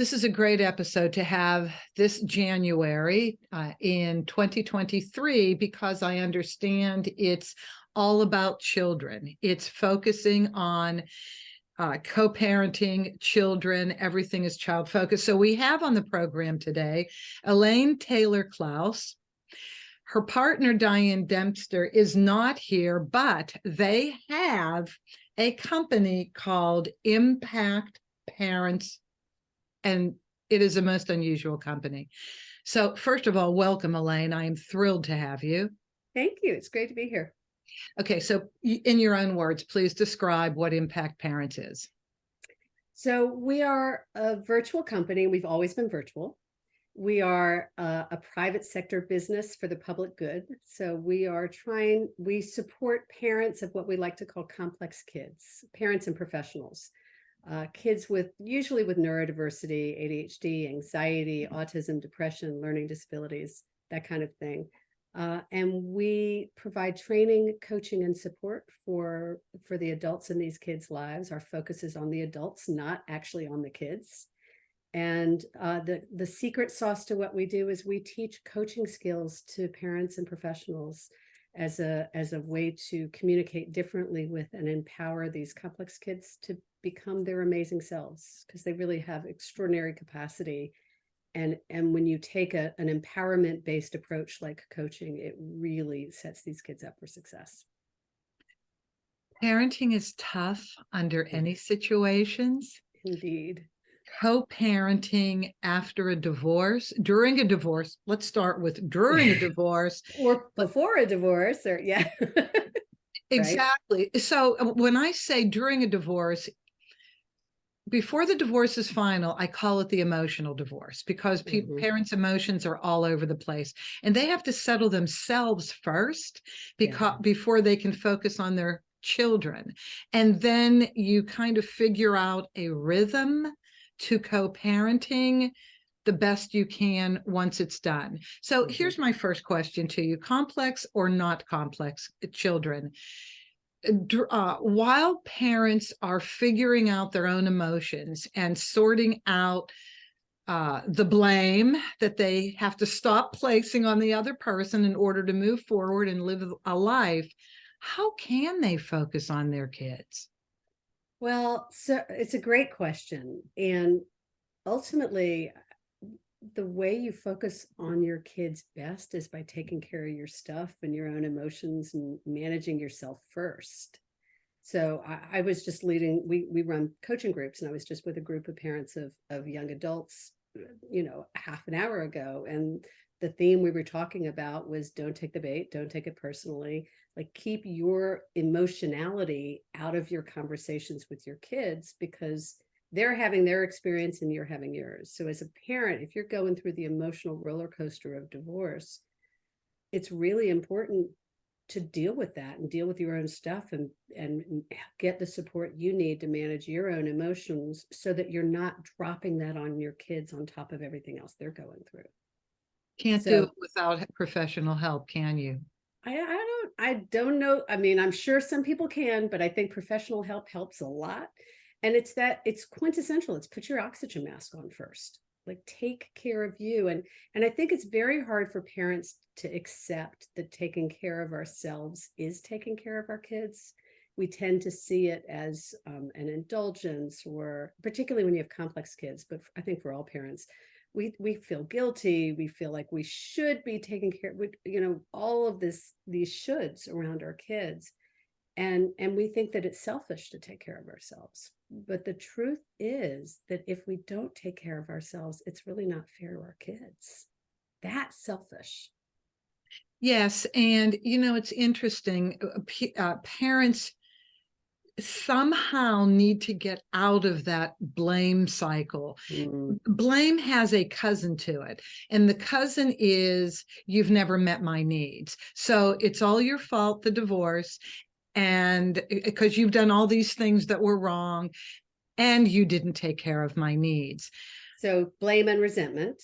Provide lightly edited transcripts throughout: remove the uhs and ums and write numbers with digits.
This is a great episode to have this January in 2023, because I understand it's all about children. It's focusing on co-parenting children. Everything is child focused. So we have on the program today, Elaine Taylor-Klaus. Her partner, Diane Dempster, is not here, but they have a company called Impact Parents, and it is a most unusual company. So first of all, welcome, Elaine. I am thrilled to have you. Thank you. It's great to be here. Okay, so in your own words, please describe what Impact Parents is. So we are a virtual company. We've always been virtual. We are a private sector business for the public good. So we support parents of what we like to call complex kids, parents and professionals. Kids usually with neurodiversity, ADHD, anxiety, autism, depression, learning disabilities, that kind of thing. And we provide training, coaching, and support for the adults in these kids' lives. Our focus is on the adults, not actually on the kids. And the secret sauce to what we do is we teach coaching skills to parents and professionals as a way to communicate differently with and empower these complex kids to become their amazing selves, because they really have extraordinary capacity. And when you take an empowerment-based approach like coaching, it really sets these kids up for success. Parenting is tough under any situations. Indeed. Co-parenting after a divorce, during a divorce. Let's start with during a divorce. Or before a divorce, or yeah. Exactly. Right? So when I say during a divorce, before the divorce is final, I call it the emotional divorce, because parents' emotions are all over the place, and they have to settle themselves first before they can focus on their children. And then you kind of figure out a rhythm to co-parenting the best you can once it's done. So here's my first question to you: complex or not complex children? While parents are figuring out their own emotions and sorting out the blame that they have to stop placing on the other person in order to move forward and live a life, how can they focus on their kids? Well, so it's a great question. And ultimately, the way you focus on your kids best is by taking care of your stuff and your own emotions and managing yourself first. So I was just leading, we run coaching groups, and I was just with a group of parents of young adults, half an hour ago. And the theme we were talking about was don't take the bait, don't take it personally. Like, keep your emotionality out of your conversations with your kids, because they're having their experience and you're having yours. So as a parent, if you're going through the emotional roller coaster of divorce, it's really important to deal with that and deal with your own stuff and get the support you need to manage your own emotions, so that you're not dropping that on your kids on top of everything else they're going through. Can't do it without professional help, can you? I don't know. I mean, I'm sure some people can, but I think professional help helps a lot. And it's quintessential. It's put your oxygen mask on first. Like, take care of you. And I think it's very hard for parents to accept that taking care of ourselves is taking care of our kids. We tend to see it as an indulgence, or particularly when you have complex kids, but I think for all parents, we feel guilty. We feel like we should be taking care of, all of these shoulds around our kids. And we think that it's selfish to take care of ourselves. But the truth is that if we don't take care of ourselves, it's really not fair to our kids. That's selfish. Yes. And, it's interesting. Parents somehow need to get out of that blame cycle. Blame has a cousin to it, and the cousin is, you've never met my needs, so it's all your fault, the divorce, and because you've done all these things that were wrong and you didn't take care of my needs. So blame and resentment.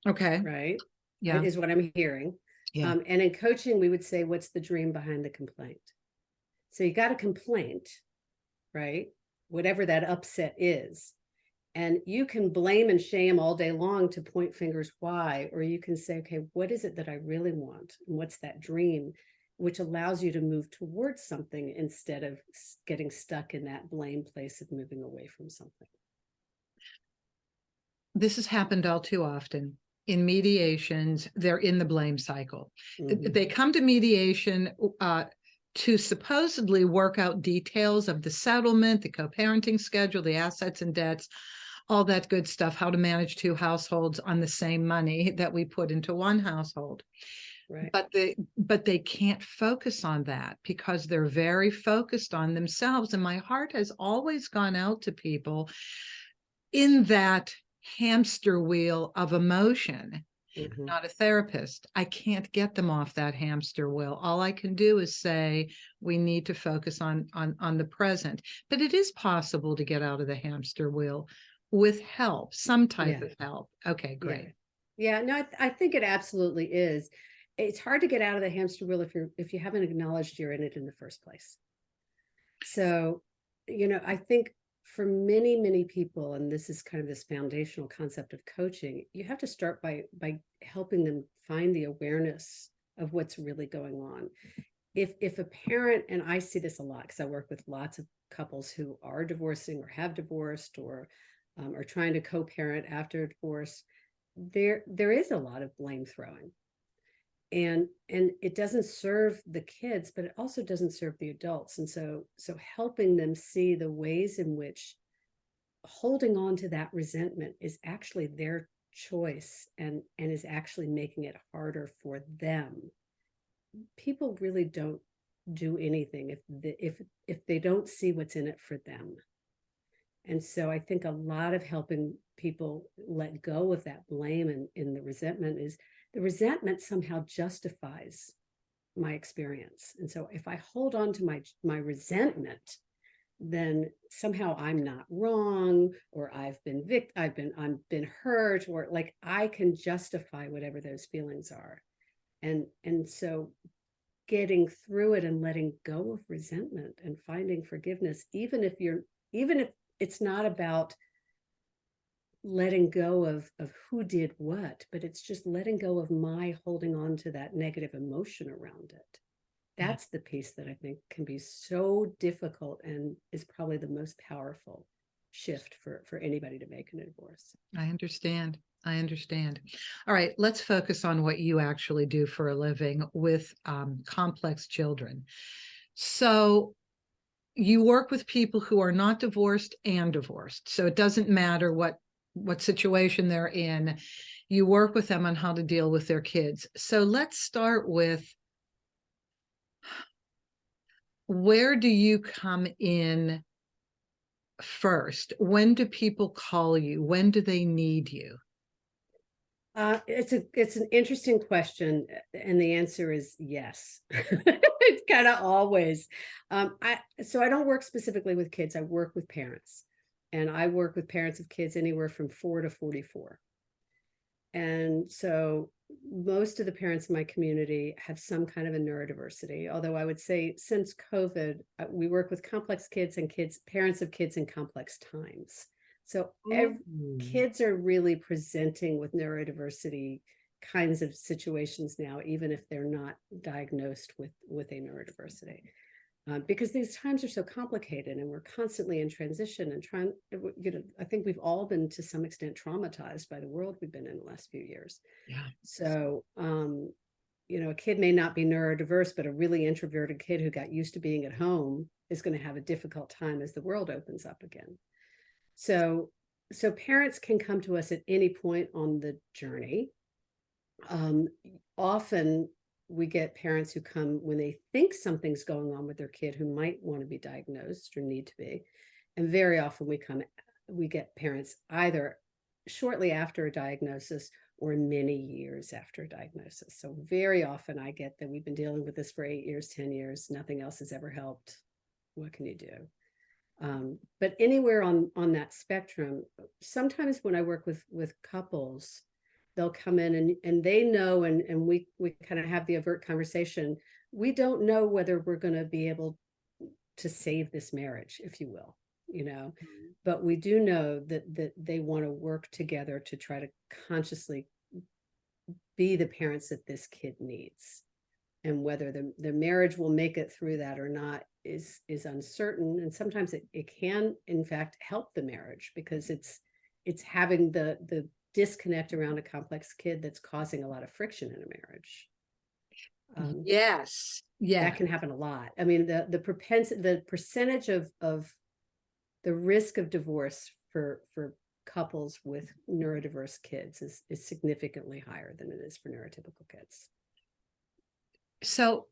Okay. Right. Yeah. Is what I'm hearing. Yeah. And in coaching, we would say, what's the dream behind the complaint? So you got a complaint, right? Whatever that upset is. And you can blame and shame all day long to point fingers why, or you can say, okay, what is it that I really want? And what's that dream? Which allows you to move towards something instead of getting stuck in that blame place of moving away from something. This has happened all too often. In mediations, they're in the blame cycle. They come to mediation to supposedly work out details of the settlement, the co-parenting schedule, the assets and debts, all that good stuff, how to manage two households on the same money that we put into one household. Right. But they can't focus on that because they're very focused on themselves. And my heart has always gone out to people in that hamster wheel of emotion. Not a therapist. I can't get them off that hamster wheel. All I can do is say we need to focus on the present. But it is possible to get out of the hamster wheel with help, some type of help. Okay, great. Yeah, no, I think it absolutely is. It's hard to get out of the hamster wheel if you haven't acknowledged you're in it in the first place. So, I think for many, many people, and this is kind of this foundational concept of coaching, you have to start by helping them find the awareness of what's really going on. If a parent, and I see this a lot because I work with lots of couples who are divorcing or have divorced or are trying to co-parent after a divorce, there is a lot of blame throwing. And it doesn't serve the kids, but it also doesn't serve the adults. And so helping them see the ways in which holding on to that resentment is actually their choice and is actually making it harder for them. People really don't do anything if they don't see what's in it for them. And so I think a lot of helping people let go of that blame and in the resentment is the resentment somehow justifies my experience. And so if I hold on to my resentment, then somehow I'm not wrong, or I'm been hurt, or like I can justify whatever those feelings are. And so getting through it and letting go of resentment and finding forgiveness, even if it's not about letting go of who did what, but it's just letting go of my holding on to that negative emotion around it. That's the piece that I think can be so difficult and is probably the most powerful shift for anybody to make in a divorce. I understand. All right, let's focus on what you actually do for a living with complex children. So you work with people who are not divorced and divorced. So it doesn't matter what situation they're in. You work with them on how to deal with their kids. So let's start with, where do you come in first? When do people call you? When do they need you? It's an interesting question, and the answer is yes. It's kind of always. So I don't work specifically with kids. I work with parents, and I work with parents of kids anywhere from 4 to 44. And so most of the parents in my community have some kind of a neurodiversity. Although I would say since COVID, we work with complex kids and parents of kids in complex times. So kids are really presenting with neurodiversity kinds of situations now, even if they're not diagnosed with a neurodiversity. Because these times are so complicated and we're constantly in transition and trying, I think we've all been to some extent traumatized by the world we've been in the last few years. Yeah. So, a kid may not be neurodiverse, but a really introverted kid who got used to being at home is going to have a difficult time as the world opens up again. So parents can come to us at any point on the journey. Often we get parents who come when they think something's going on with their kid who might want to be diagnosed or need to be. And very often we get parents either shortly after a diagnosis or many years after a diagnosis. So very often I get that we've been dealing with this for 8 years, 10 years, nothing else has ever helped. What can you do? But anywhere on that spectrum, sometimes when I work with couples, they'll come in and they know, and we kind of have the overt conversation. We don't know whether we're going to be able to save this marriage, if you will. but we do know that they want to work together to try to consciously be the parents that this kid needs. And whether the marriage will make it through that or not is uncertain. And sometimes it can, in fact, help the marriage, because it's having the disconnect around a complex kid that's causing a lot of friction in a marriage. Yes. Yeah. That can happen a lot. I mean, the percentage of the risk of divorce for couples with neurodiverse kids is significantly higher than it is for neurotypical kids. So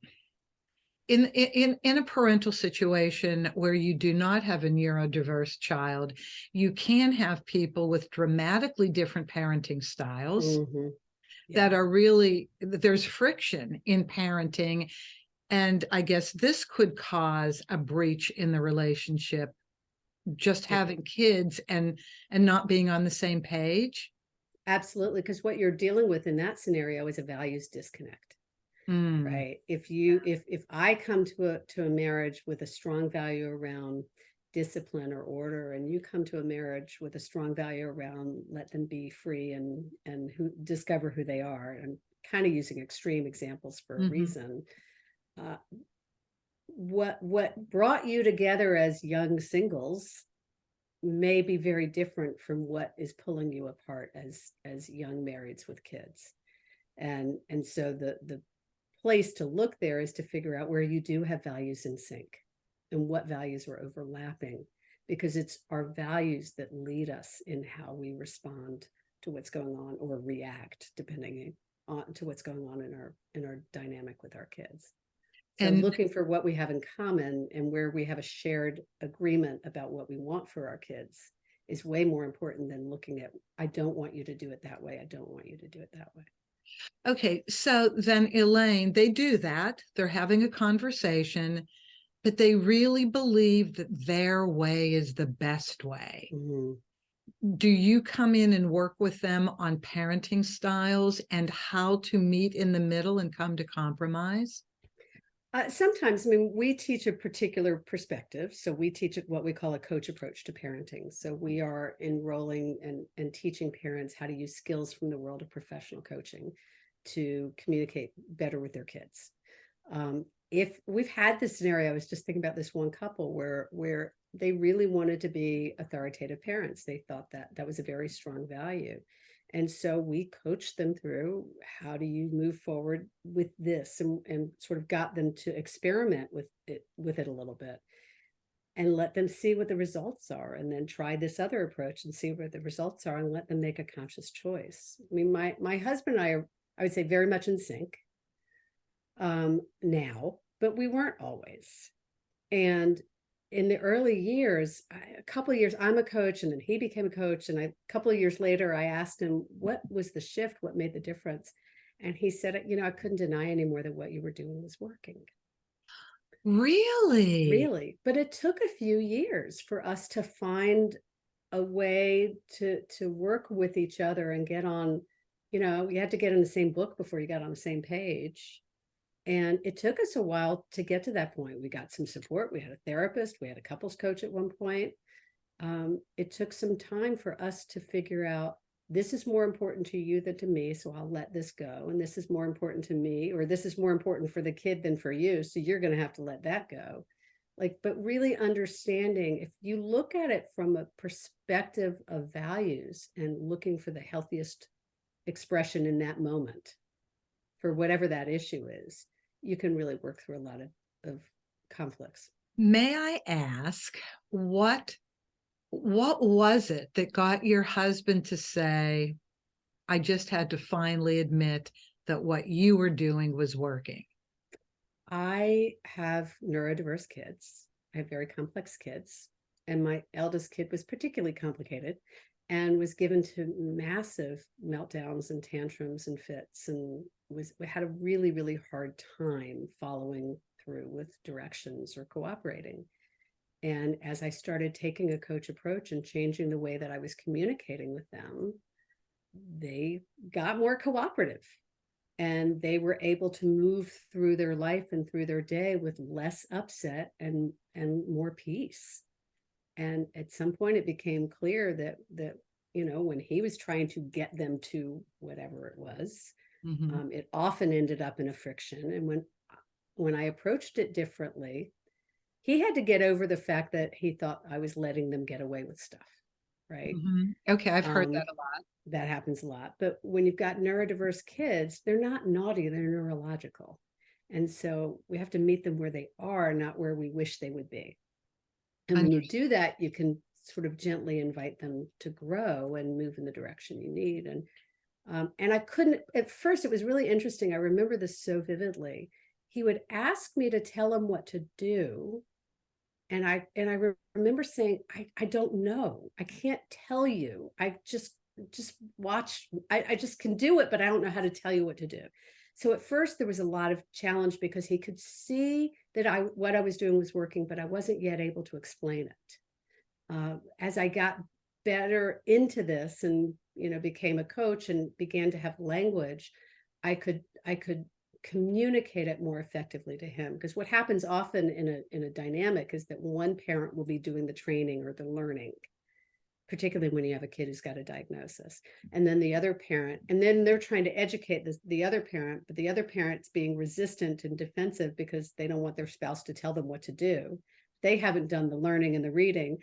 in a parental situation where you do not have a neurodiverse child, you can have people with dramatically different parenting styles that are really, there's friction in parenting. And I guess this could cause a breach in the relationship, just having kids and not being on the same page. Absolutely, because what you're dealing with in that scenario is a values disconnect. Right. If I come to a marriage with a strong value around discipline or order, and you come to a marriage with a strong value around let them be free and discover who they are, and kind of using extreme examples for a reason. What brought you together as young singles may be very different from what is pulling you apart as young marrieds with kids. And so the place to look there is to figure out where you do have values in sync and what values are overlapping, because it's our values that lead us in how we respond to what's going on, or react depending on to what's going on in our dynamic with our kids. So and looking for what we have in common and where we have a shared agreement about what we want for our kids is way more important than looking at, I don't want you to do it that way, I don't want you to do it that way. Okay, so then Elaine, they do that. They're having a conversation, but they really believe that their way is the best way. Do you come in and work with them on parenting styles and how to meet in the middle and come to compromise? Sometimes, I mean, we teach a particular perspective. So we teach what we call a coach approach to parenting. So we are enrolling and teaching parents how to use skills from the world of professional coaching to communicate better with their kids. If we've had this scenario, I was just thinking about this one couple where they really wanted to be authoritative parents. They thought that was a very strong value. And so we coached them through, how do you move forward with this, and sort of got them to experiment with it a little bit and let them see what the results are, and then try this other approach and see what the results are and let them make a conscious choice. I mean, my husband and I are, I would say, very much in sync now, but we weren't always. And in the early years, a couple of years, I'm a coach, and then he became a coach. And a couple of years later, I asked him, what was the shift? What made the difference? And he said, I couldn't deny anymore that what you were doing was working. Really? Really. But it took a few years for us to find a way to work with each other and get on, you had to get in the same book before you got on the same page. And it took us a while to get to that point. We got some support. We had a therapist. We had a couples coach at one point. It took some time for us to figure out, this is more important to you than to me, so I'll let this go. And this is more important to me, or this is more important for the kid than for you, so you're going to have to let that go. But really understanding, if you look at it from a perspective of values and looking for the healthiest expression in that moment, for whatever that issue is, you can really work through a lot of conflicts. May I ask, what was it that got your husband to say, I just had to finally admit that what you were doing was working? I have neurodiverse kids. I have very complex kids. And my eldest kid was particularly complicated and was given to massive meltdowns and tantrums and fits, and had a really, really hard time following through with directions or cooperating. And as I started taking a coach approach and changing the way that I was communicating with them, they got more cooperative, and they were able to move through their life and through their day with less upset and more peace. And at some point it became clear that when he was trying to get them to whatever it was, it often ended up in a friction. And when I approached it differently, he had to get over the fact that he thought I was letting them get away with stuff, right? Okay, I've heard that a lot. That happens a lot. But when you've got neurodiverse kids, they're not naughty, they're neurological. And so we have to meet them where they are, not where we wish they would be. And when you do that, you can sort of gently invite them to grow and move in the direction you need. And I couldn't, at first, it was really interesting. I remember this so vividly. He would ask me to tell him what to do. And I remember saying, I don't know. I can't tell you. I just watch. I just can do it, but I don't know how to tell you what to do. So at first there was a lot of challenge because he could see that what I was doing was working, but I wasn't yet able to explain it. As I got better into this and became a coach and began to have language, I could communicate it more effectively to him. Because what happens often in a dynamic is that one parent will be doing the training or the learning, particularly when you have a kid who's got a diagnosis, and then the other parent, and then they're trying to educate the other parent, but the other parent's being resistant and defensive because they don't want their spouse to tell them what to do. They haven't done the learning and the reading.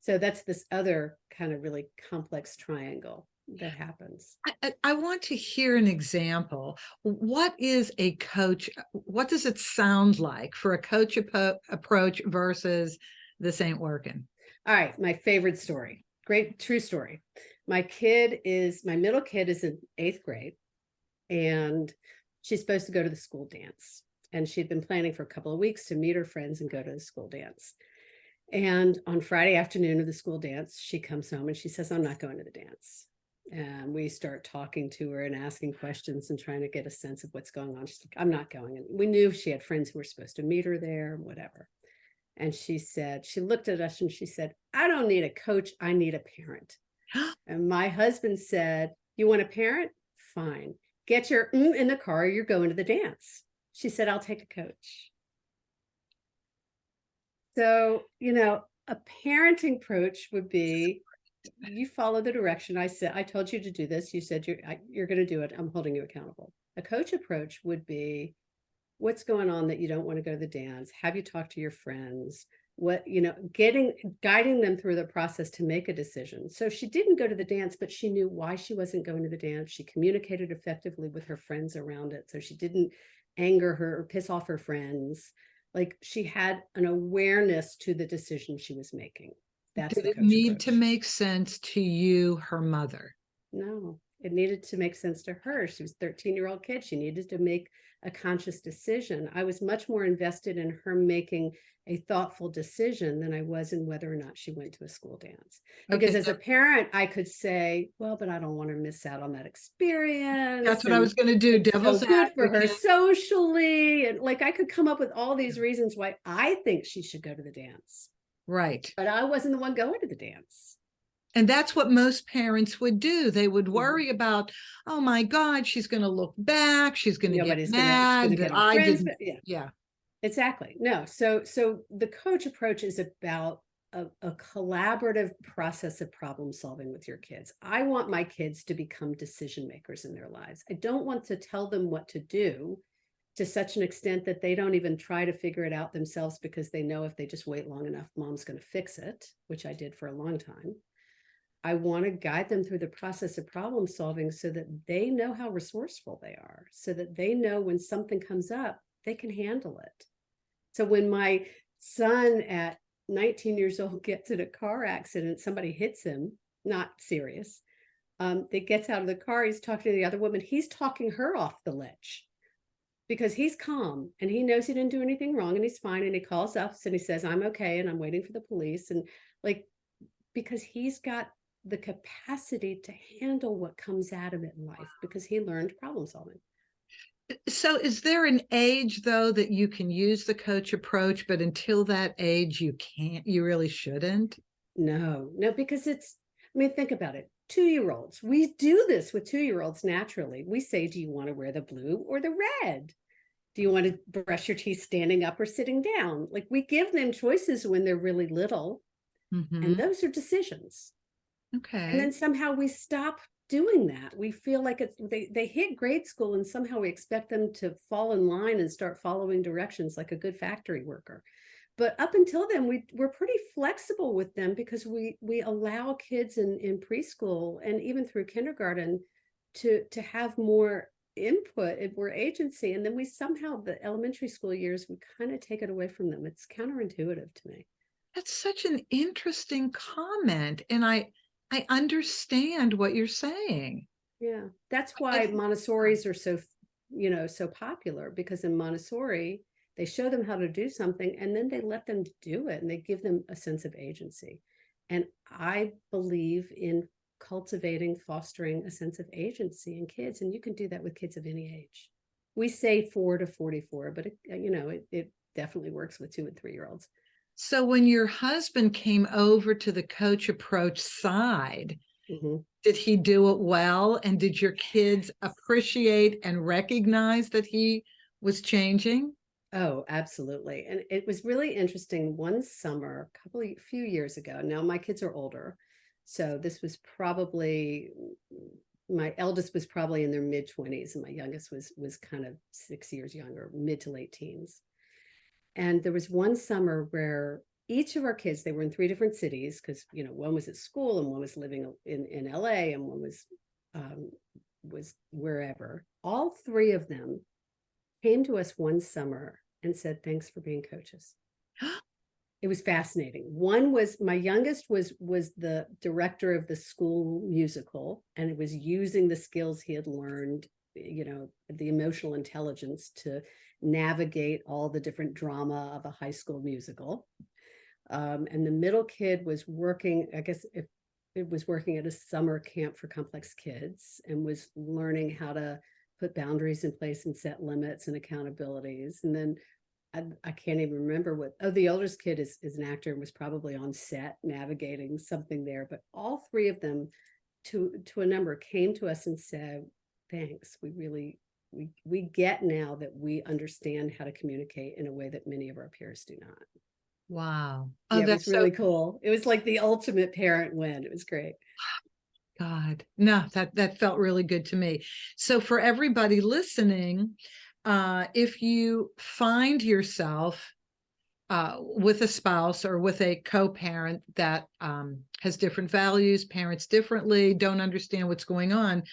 So that's this other kind of really complex triangle that happens. I want to hear an example. What is a coach? What does it sound like for a coach approach versus this ain't working? All right, my favorite story. Great true story. My middle kid is in 8th grade, and she's supposed to go to the school dance. And she'd been planning for a couple of weeks to meet her friends and go to the school dance. And on Friday afternoon of the school dance, she comes home and she says, I'm not going to the dance. And we start talking to her and asking questions and trying to get a sense of what's going on. She's like, I'm not going. And we knew she had friends who were supposed to meet her there, whatever. And she looked at us and she said, I don't need a coach. I need a parent. And my husband said, you want a parent? Fine. Get your in the car. You're going to the dance. She said, I'll take a coach. So, a parenting approach would be, you follow the direction. I said, I told you to do this. You said you're going to do it. I'm holding you accountable. A coach approach would be, what's going on that you don't want to go to the dance? Have you talked to your friends? Guiding them through the process to make a decision. So she didn't go to the dance, but she knew why she wasn't going to the dance. She communicated effectively with her friends around it. So she didn't anger her or piss off her friends. Like, she had an awareness to the decision she was making. That's Did it need to make sense to you, her mother? No, it needed to make sense to her. She was a 13-year-old kid. She needed to make a conscious decision. I was much more invested in her making a thoughtful decision than I was in whether or not she went to a school dance. Because as a parent, I could say, well, but I don't want her to miss out on that experience. That's what I was going to do. Devil's so good for her socially. And I could come up with all these reasons why I think she should go to the dance. Right. But I wasn't the one going to the dance. And that's what most parents would do. They would worry about, oh my God, she's going to look back. She's going to get mad that I didn't. Yeah, exactly. No. So the coach approach is about a collaborative process of problem solving with your kids. I want my kids to become decision makers in their lives. I don't want to tell them what to do to such an extent that they don't even try to figure it out themselves, because they know if they just wait long enough, mom's going to fix it, which I did for a long time. I want to guide them through the process of problem solving so that they know how resourceful they are, so that they know when something comes up, they can handle it. So when my son at 19 years old gets in a car accident, somebody hits him, not serious. He gets out of the car, he's talking to the other woman, he's talking her off the ledge because he's calm and he knows he didn't do anything wrong and he's fine. And he calls us and he says, I'm okay. And I'm waiting for the police. And because he's got the capacity to handle what comes at him in life because he learned problem solving. So is there an age, though, that you can use the coach approach, but until that age, you really shouldn't? No, because think about it. 2-year-olds, we do this with 2-year-olds naturally. We say, do you want to wear the blue or the red? Do you want to brush your teeth standing up or sitting down? We give them choices when they're really little. And those are decisions. And Okay. then somehow we stop doing that. We feel like they hit grade school and somehow we expect them to fall in line and start following directions like a good factory worker. But up until then, we're pretty flexible with them because we allow kids in preschool and even through kindergarten to have more input and more agency. And then we somehow, the elementary school years, we kind of take it away from them. It's counterintuitive to me. That's such an interesting comment. And I understand what you're saying. Yeah, that's why Montessoris are so, so popular, because in Montessori, they show them how to do something and then they let them do it and they give them a sense of agency. And I believe in cultivating, fostering a sense of agency in kids. And you can do that with kids of any age. We say 4 to 44, but it definitely works with 2 and 3-year-olds. So when your husband came over to the coach approach side, did he do it well? And did your kids appreciate and recognize that he was changing? Oh, absolutely. And it was really interesting. One summer, few years ago, now my kids are older. So this was probably, my eldest was probably in their mid-20s and my youngest was kind of 6 years younger, mid to late teens. And there was one summer where each of our kids, they were in 3 different cities because, one was at school and one was living in LA and one was wherever. All 3 of them came to us one summer and said, thanks for being coaches. It was fascinating. One was, my youngest was the director of the school musical, and it was using the skills he had learned, the emotional intelligence to navigate all the different drama of a high school musical. And the middle kid was working, I guess it was working at a summer camp for complex kids and was learning how to put boundaries in place and set limits and accountabilities. And then I can't even remember the oldest kid is an actor and was probably on set navigating something there. But all 3 of them to a number came to us and said, thanks, we get now that we understand how to communicate in a way that many of our peers do not. Wow. Oh, Oh, yeah, it was that's really so cool. It was like the ultimate parent win. It was great. God. No, that felt really good to me. So for everybody listening, if you find yourself with a spouse or with a co-parent that has different values, parents differently, don't understand what's going on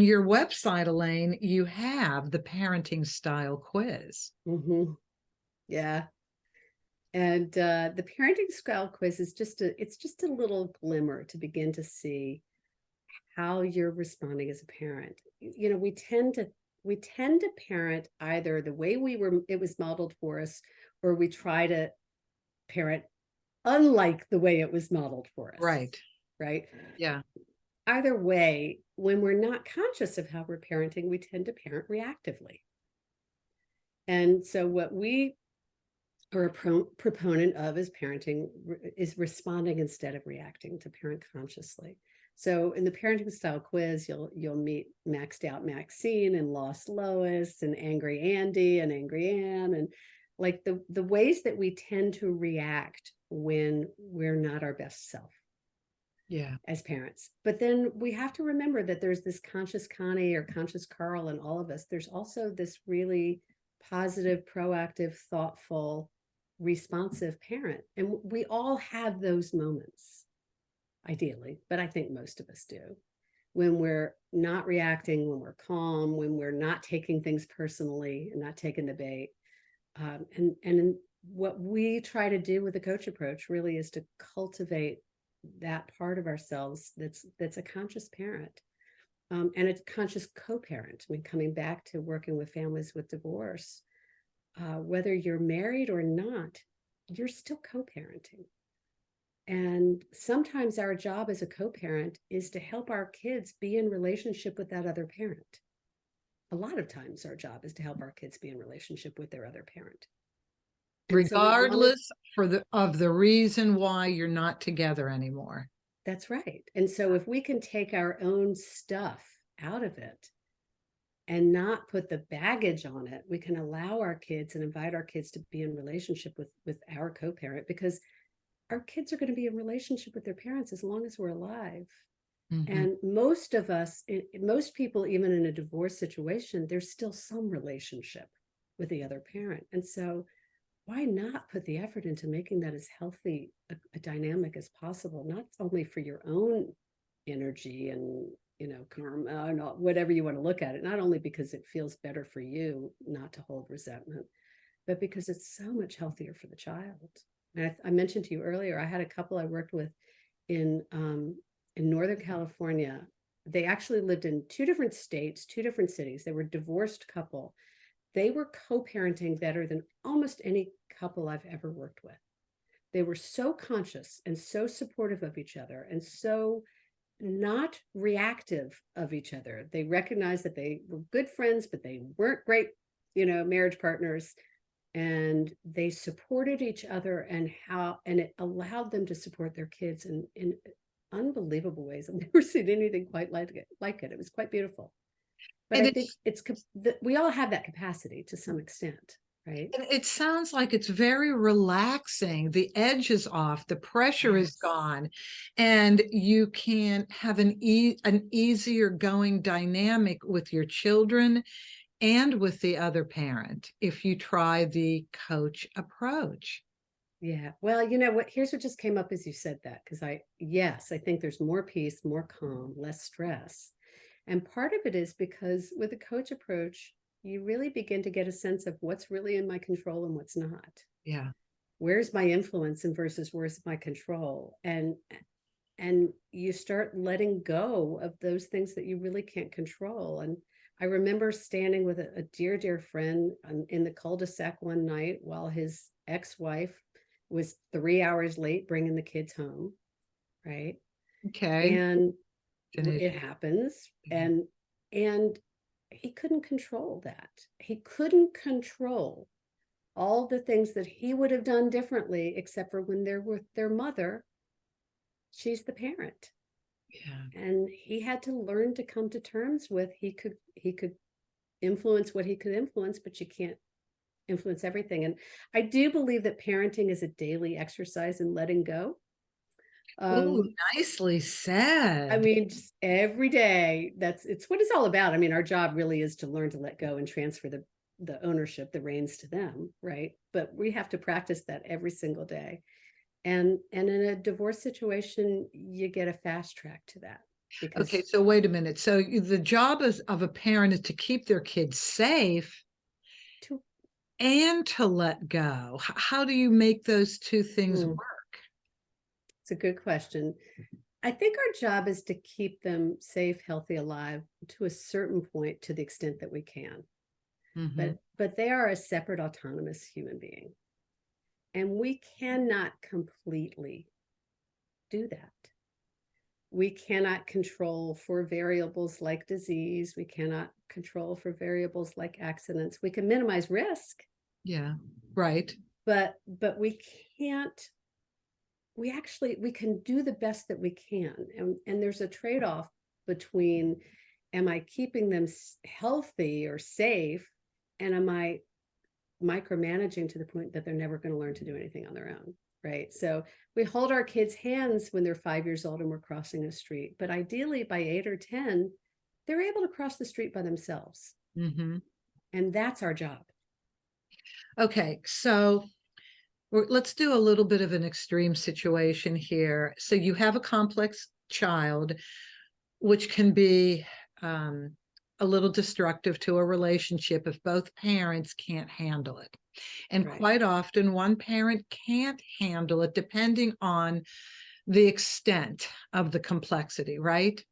your website, Elaine, you have the parenting style quiz. Yeah. And the parenting style quiz is it's just a little glimmer to begin to see how you're responding as a parent. We tend to parent either the way it was modeled for us, or we try to parent unlike the way it was modeled for us. Right. Yeah. Either way, when we're not conscious of how we're parenting, we tend to parent reactively. And so what we are a proponent of is parenting is responding instead of reacting, to parent consciously. So in the parenting style quiz, you'll meet maxed out Maxine and lost Lois and angry Andy and angry Ann, and like the ways that we tend to react when we're not our best self. Yeah. As parents. But then we have to remember that there's this conscious Connie or conscious Carl in all of us. There's also this really positive, proactive, thoughtful, responsive parent. And we all have those moments, ideally, but I think most of us do. When we're not reacting, when we're calm, when we're not taking things personally and not taking the bait. And what we try to do with the coach approach really is to cultivate that part of ourselves that's a conscious parent, and a conscious co-parent. I mean, coming back to working with families with divorce, whether you're married or not, you're still co-parenting. And sometimes our job as a co-parent is to help our kids be in relationship with that other parent. A lot of times our job is to help our kids be in relationship with their other parent. Regardless of the reason why you're not together anymore. That's right. And so if we can take our own stuff out of it and not put the baggage on it, we can allow our kids and invite our kids to be in relationship with our co-parent, because our kids are going to be in relationship with their parents as long as we're alive. Mhm. And most of us, most people, even in a divorce situation, there's still some relationship with the other parent. And so why not put the effort into making that as healthy a dynamic as possible, not only for your own energy and, karma and whatever you want to look at it, not only because it feels better for you not to hold resentment, but because it's so much healthier for the child. And I mentioned to you earlier, I had a couple I worked with in Northern California. They actually lived in two different states, two different cities. They were a divorced couple. They were co-parenting better than almost any couple I've ever worked with. They were so conscious and so supportive of each other and so not reactive of each other. They recognized that they were good friends, but they weren't great, marriage partners. And they supported each other, and it allowed them to support their kids in unbelievable ways. I've never seen anything quite like it. It was quite beautiful. But And I think we all have that capacity to some extent, right? it sounds like it's very relaxing. The edge is off, the pressure is Yes. gone, and you can have an easier going dynamic with your children and with the other parent if you try the coach approach. Yeah. Well, you know what? Here's what just came up as you said that, because I think there's more peace, more calm, less stress. And part of it is because with a coach approach, you really begin to get a sense of what's really in my control and what's not. Yeah. Where's my influence and versus where's my control? And you start letting go of those things that you really can't control. And I remember standing with a dear, dear friend in the cul-de-sac one night while his ex-wife was 3 hours late bringing the kids home, right? Okay. And Finish. it happens. Yeah. And he couldn't control that. He couldn't control all the things that he would have done differently, except for when they're with their mother, she's the parent. Yeah. And he had to learn to come to terms with he could influence what he could influence, but you can't influence everything. And I do believe that parenting is a daily exercise in letting go. Oh, um nicely I said. mean, just every day, it's what it's all about. I mean, our job really is to learn to let go and transfer the ownership, the reins to them, right? But we have to practice that every single day. And in a divorce situation, you get a fast track to that Okay, because so wait a minute. So the job of a parent is to keep their kids safe to and to let go. How do you make those two things hmm, work? it's a good question. I think our job is to keep them safe, healthy, alive to a certain point, to the extent that we can. Mhm. But they are a separate, autonomous human being, and we cannot completely do that. We cannot control for variables like disease. We cannot control for variables like accidents. We can minimize risk, Yeah, right. but we can't. We can do the best that we can, and there's a trade-off between, am I keeping them healthy or safe, and am I micromanaging to the point that they're never going to learn to do anything on their own, right? So we hold our kids' hands when they're 5 years old and we're crossing a street, but ideally by 8 or 10, they're able to cross the street by themselves. Mhm. And that's our job. Okay, so let's do a little bit of an extreme situation here. So you have a complex child, which can be a little destructive to a relationship if both parents can't handle it. And Right. quite often, one parent can't handle it depending on the extent of the complexity, right?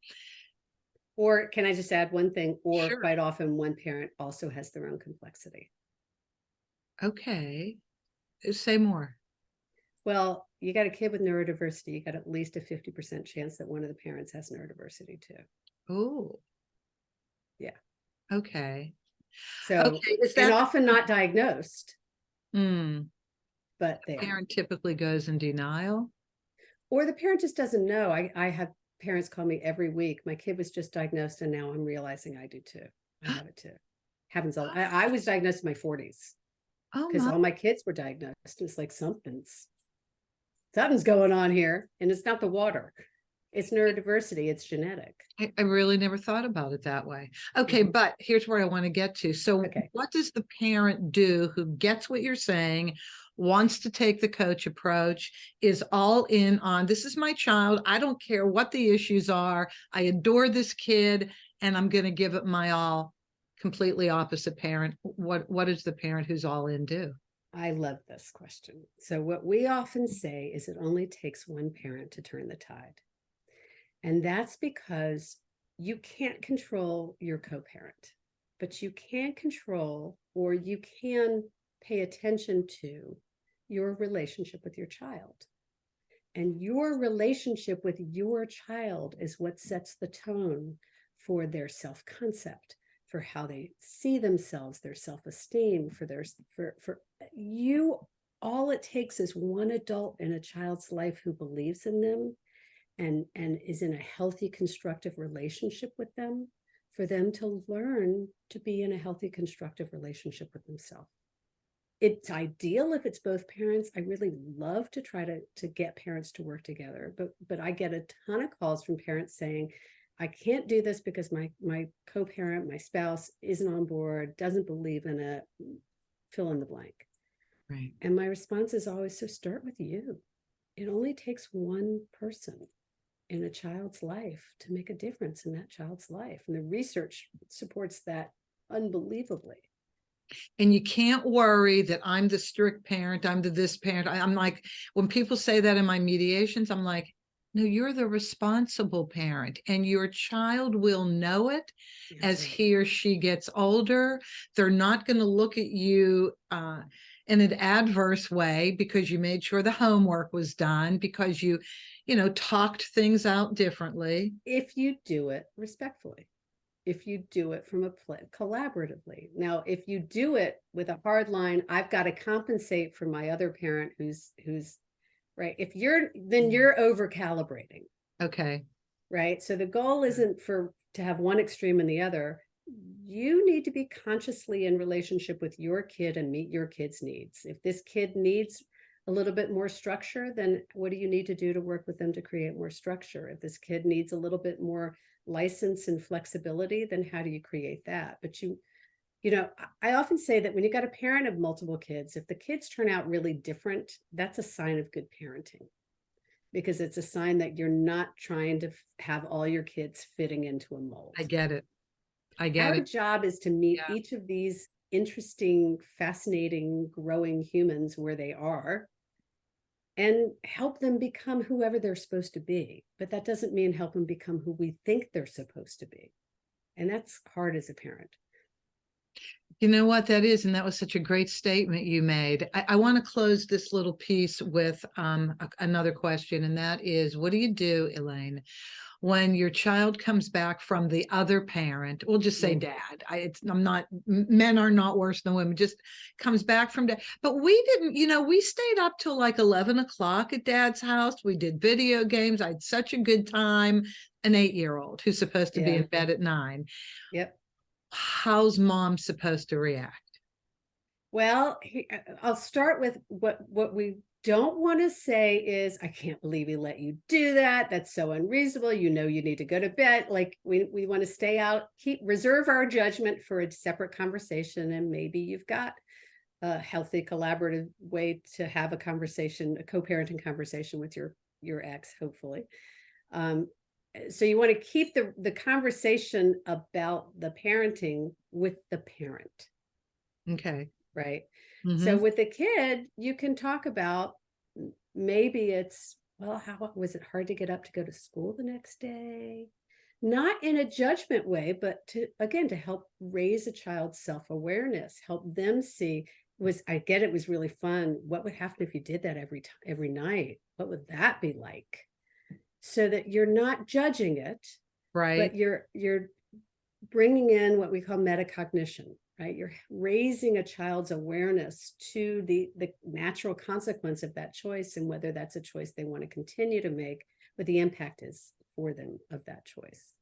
Or can I just add one thing? Or Sure. quite often one parent also has their own complexity. Okay. Say more. Well, you got a kid with neurodiversity, you got at least a 50% chance that one of the parents has neurodiversity too. Oh, Yeah. okay. So, Okay. Is and that often not diagnosed, the but there. parent typically goes in denial? Or the parent just doesn't know. I have parents call me every week. My kid was just diagnosed, and now I'm realizing I do too. I have it too. Happens all. I was diagnosed in my 40s Oh because my. all my kids were diagnosed. It's like something's something's going on here, and it's not the water. It's neurodiversity, it's genetic. I really never thought about it that way. Okay, but here's where I want to get to. So what does the parent do who gets what you're saying, wants to take the coach approach, is all in on, this is my child, I don't care what the issues are, I adore this kid, and I'm going to give it my all? Completely opposite parent. What does the parent who's all in do? I love this question. So what we often say is it only takes one parent to turn the tide. And that's because you can't control your co-parent, but you can control, or you can pay attention to, your relationship with your child. And your relationship with your child is what sets the tone for their self-concept, for how they see themselves, their self-esteem, for you. All it takes is one adult in a child's life who believes in them and is in a healthy, constructive relationship with them, for them to learn to be in a healthy, constructive relationship with themselves. It's ideal if it's both parents. I really love to try to get parents to work together, but I get a ton of calls from parents saying, I can't do this because my co-parent, my spouse, isn't on board, doesn't believe in it, fill in the blank. Right. And my response is always, so start with you. It only takes one person in a child's life to make a difference in that child's life. And the research supports that unbelievably. And you can't worry that I'm the strict parent, I'm the this parent. I'm like, when people say that in my mediations, I'm like, no, you're the responsible parent, and your child will know it as he or she gets older. They're not going to look at you in an adverse way because you made sure the homework was done, because you talked things out differently. If you do it respectfully, if you do it from a collaboratively. Now, if you do it with a hard line, I've got to compensate for my other parent who's right. If then you're over calibrating. Okay. Right. So the goal isn't to have one extreme and the other. You need to be consciously in relationship with your kid and meet your kid's needs. If this kid needs a little bit more structure, then what do you need to do to work with them to create more structure? If this kid needs a little bit more license and flexibility, then how do you create that? But I often say that when you got a parent of multiple kids, if the kids turn out really different, that's a sign of good parenting, because it's a sign that you're not trying to have all your kids fitting into a mold. I get it. Our job is to meet each of these interesting, fascinating, growing humans where they are and help them become whoever they're supposed to be. But that doesn't mean help them become who we think they're supposed to be. And that's hard as a parent. You know what that is? And that was such a great statement you made. I want to close this little piece with another question. And that is, what do you do, Elaine, when your child comes back from the other parent? We'll just say dad. Men are not worse than women, just comes back from dad. But we didn't, we stayed up till like 11 o'clock at dad's house. We did video games. I had such a good time. An 8-year-old who's supposed to be in bed at 9. Yep. How's mom supposed to react? Well, I'll start with what we don't want to say is, I can't believe he let you do that. That's so unreasonable. You need to go to bed. Like we want to stay out, reserve our judgment for a separate conversation. And maybe you've got a healthy collaborative way to have a conversation, a co-parenting conversation with your ex, hopefully. So you want to keep the conversation about the parenting with the parent. Okay. Right. So with the kid, you can talk about, maybe it's, well, how was it hard to get up to go to school the next day? Not in a judgment way, but to help raise a child's self-awareness, help them see, I get it was really fun. What would happen if you did that every night? What would that be like? So that you're not judging it, right? But you're bringing in what we call metacognition, right? You're raising a child's awareness to the natural consequence of that choice, and whether that's a choice they want to continue to make, what the impact is for them of that choice.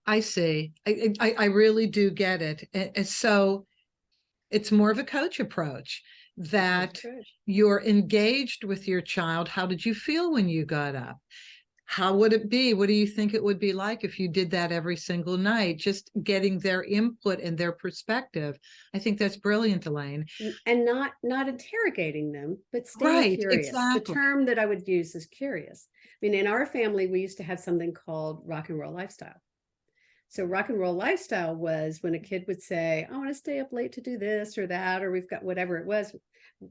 I see. I really do get it. And so it's more of a coach approach. that Good. you're engaged with your child. How did you feel when you got up? How would it be? What do you think it would be like if you did that every single night? Just getting their input and their perspective. I think that's brilliant, Elaine. And not interrogating them, but staying Right, curious. The exactly. term that I would use is curious. I mean, in our family, we used to have something called rock and roll lifestyle. So rock and roll lifestyle was when a kid would say, I want to stay up late to do this or that, or we've got whatever it was.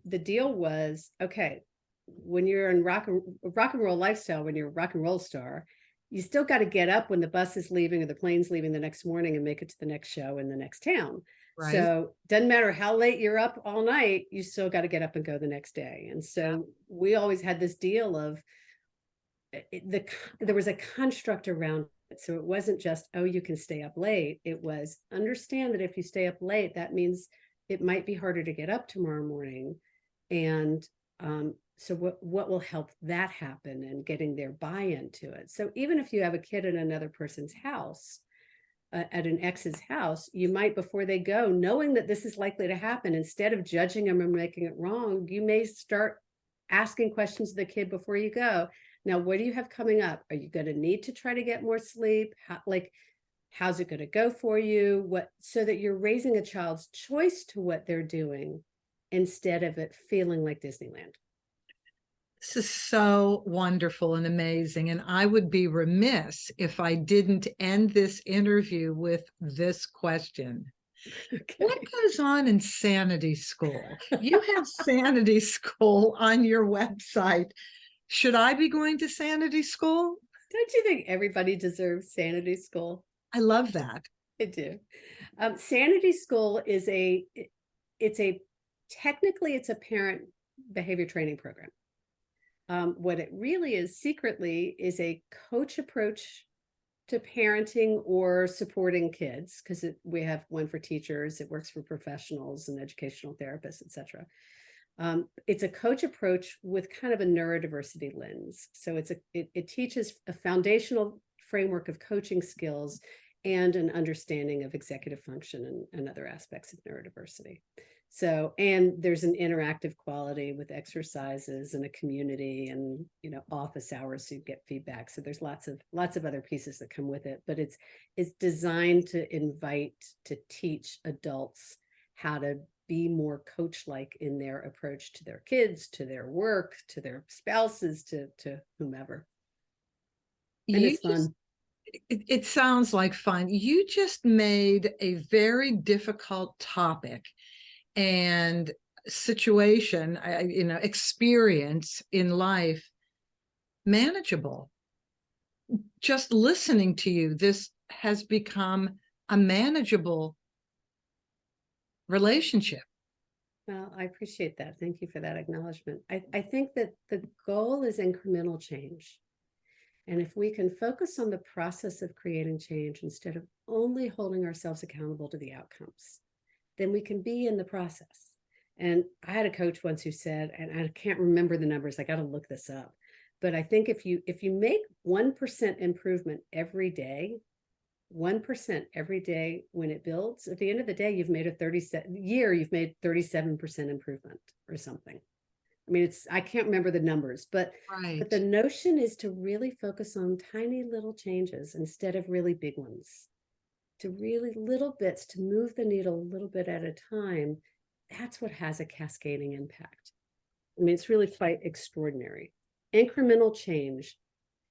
The deal was, okay, when you're in rock and roll lifestyle, when you're a rock and roll star, you still got to get up when the bus is leaving or the plane's leaving the next morning and make it to the next show in the next town. Right. So doesn't matter how late you're up all night, you still got to get up and go the next day. And so we always had this deal of there was a construct around it. So it wasn't just, oh, you can stay up late. It was understand that if you stay up late, that means it might be harder to get up tomorrow morning. And so what will help that happen and getting their buy-in to it. So even if you have a kid in another person's house, at an ex's house, you might, before they go, knowing that this is likely to happen, instead of judging them and making it wrong, you may start asking questions of the kid before you go. Now, what do you have coming up? Are you going to need to try to get more sleep? How's it going to go for you? So that you're raising a child's choice to what they're doing instead of it feeling like Disneyland. This is so wonderful and amazing. And I would be remiss if I didn't end this interview with this question. Okay. What goes on in Sanity School? You have Sanity School on your website. Should I be going to Sanity School? Don't you think everybody deserves Sanity School? I love that. I do. Sanity School is technically it's a parent behavior training program. What it really is secretly is a coach approach to parenting or supporting kids, because we have one for teachers, it works for professionals and educational therapists, etc. It's a coach approach with kind of a neurodiversity lens. So it teaches a foundational framework of coaching skills and an understanding of executive function and other aspects of neurodiversity. So, and there's an interactive quality with exercises and a community and, office hours, so you get feedback. So there's lots of other pieces that come with it, but it's designed to teach adults how to be more coach-like in their approach to their kids, to their work, to their spouses, to whomever. And it's fun. It sounds like fun. You just made a very difficult topic and situation, experience in life manageable. Just listening to you, this has become a manageable relationship. Well, I appreciate that. Thank you for that acknowledgement. I think that the goal is incremental change. And if we can focus on the process of creating change instead of only holding ourselves accountable to the outcomes, then we can be in the process. And I had a coach once who said, and I can't remember the numbers, I got to look this up, but I think if you make 1% improvement every day, 1% every day, when it builds, at the end of the day, you've made 37% improvement or something. I mean, I can't remember the numbers, but the notion is to really focus on tiny little changes instead of really big ones, to really little bits, to move the needle a little bit at a time. That's what has a cascading impact. I mean, it's really quite extraordinary. Incremental change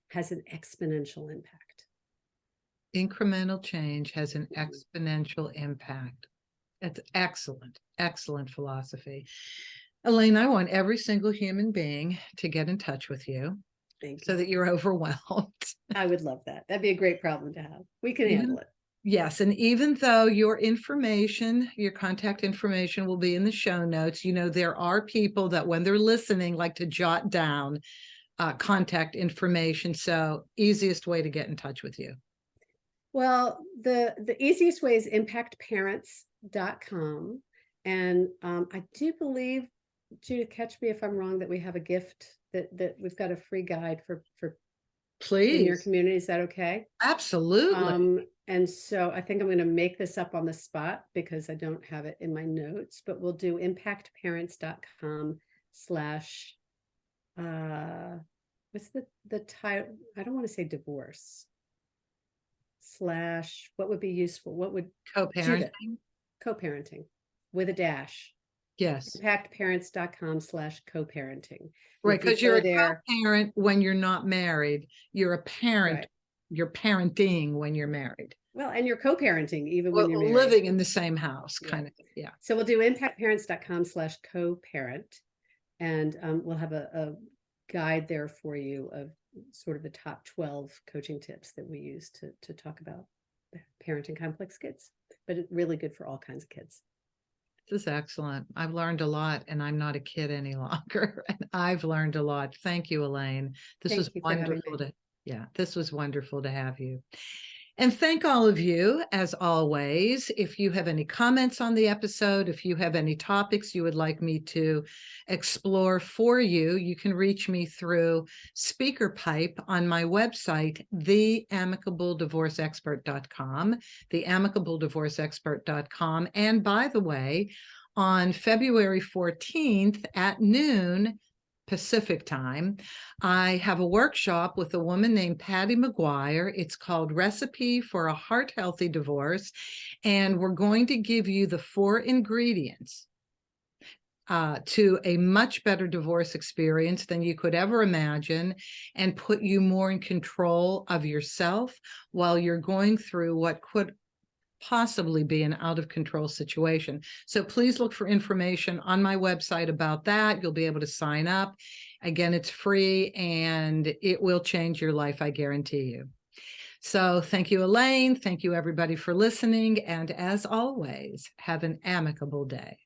has an exponential impact. Incremental change has an exponential impact. That's excellent, excellent philosophy. Elaine, I want every single human being to get in touch with you. Thank you. So that you're overwhelmed. I would love that. That'd be a great problem to have. We can handle it. Yes. And even though your information, your contact information will be in the show notes, there are people that when they're listening, like to jot down contact information. So easiest way to get in touch with you. Well, the easiest way is impactparents.com. And I do believe, Judith, catch me if I'm wrong, that we have a gift that we've got a free guide for in your Please. community. Is that okay? Absolutely. And so I think I'm going to make this up on the spot because I don't have it in my notes, but we'll do impactparents.com/ what's the title? I don't want to say divorce / what would be useful? What would Judith, Co-parenting. co-parenting with a dash. Yes. Impactparents.com / co-parenting. Right. If you Because you're go a there, co-parent when you're not married. You're a parent. right. You're parenting when you're married. Well, and you're co-parenting even when Well, you're married. living in the same house, Yeah. kind of. Yeah. So we'll do impactparents.com / co-parent. And we'll have a guide there for you of sort of the top 12 coaching tips that we use to talk about parenting complex kids, but it's really good for all kinds of kids. This is excellent. I've learned a lot, and I'm not a kid any longer. And I've learned a lot. Thank you, Elaine. This was wonderful this was wonderful to have you. And thank all of you, as always. If you have any comments on the episode, if you have any topics you would like me to explore for you, you can reach me through SpeakerPipe on my website, theamicableddivorceexpert.com, theamicableddivorceexpert.com. And by the way, on February 14th at noon, Pacific time, I have a workshop with a woman named Patty McGuire. It's called Recipe for a Heart Healthy Divorce. And we're going to give you the 4 ingredients to a much better divorce experience than you could ever imagine, and put you more in control of yourself while you're going through what could possibly be an out of control situation. So please look for information on my website about that. You'll be able to sign up. Again, it's free and it will change your life, I guarantee you. So thank you, Elaine. Thank you, everybody, for listening. And as always, have an amicable day.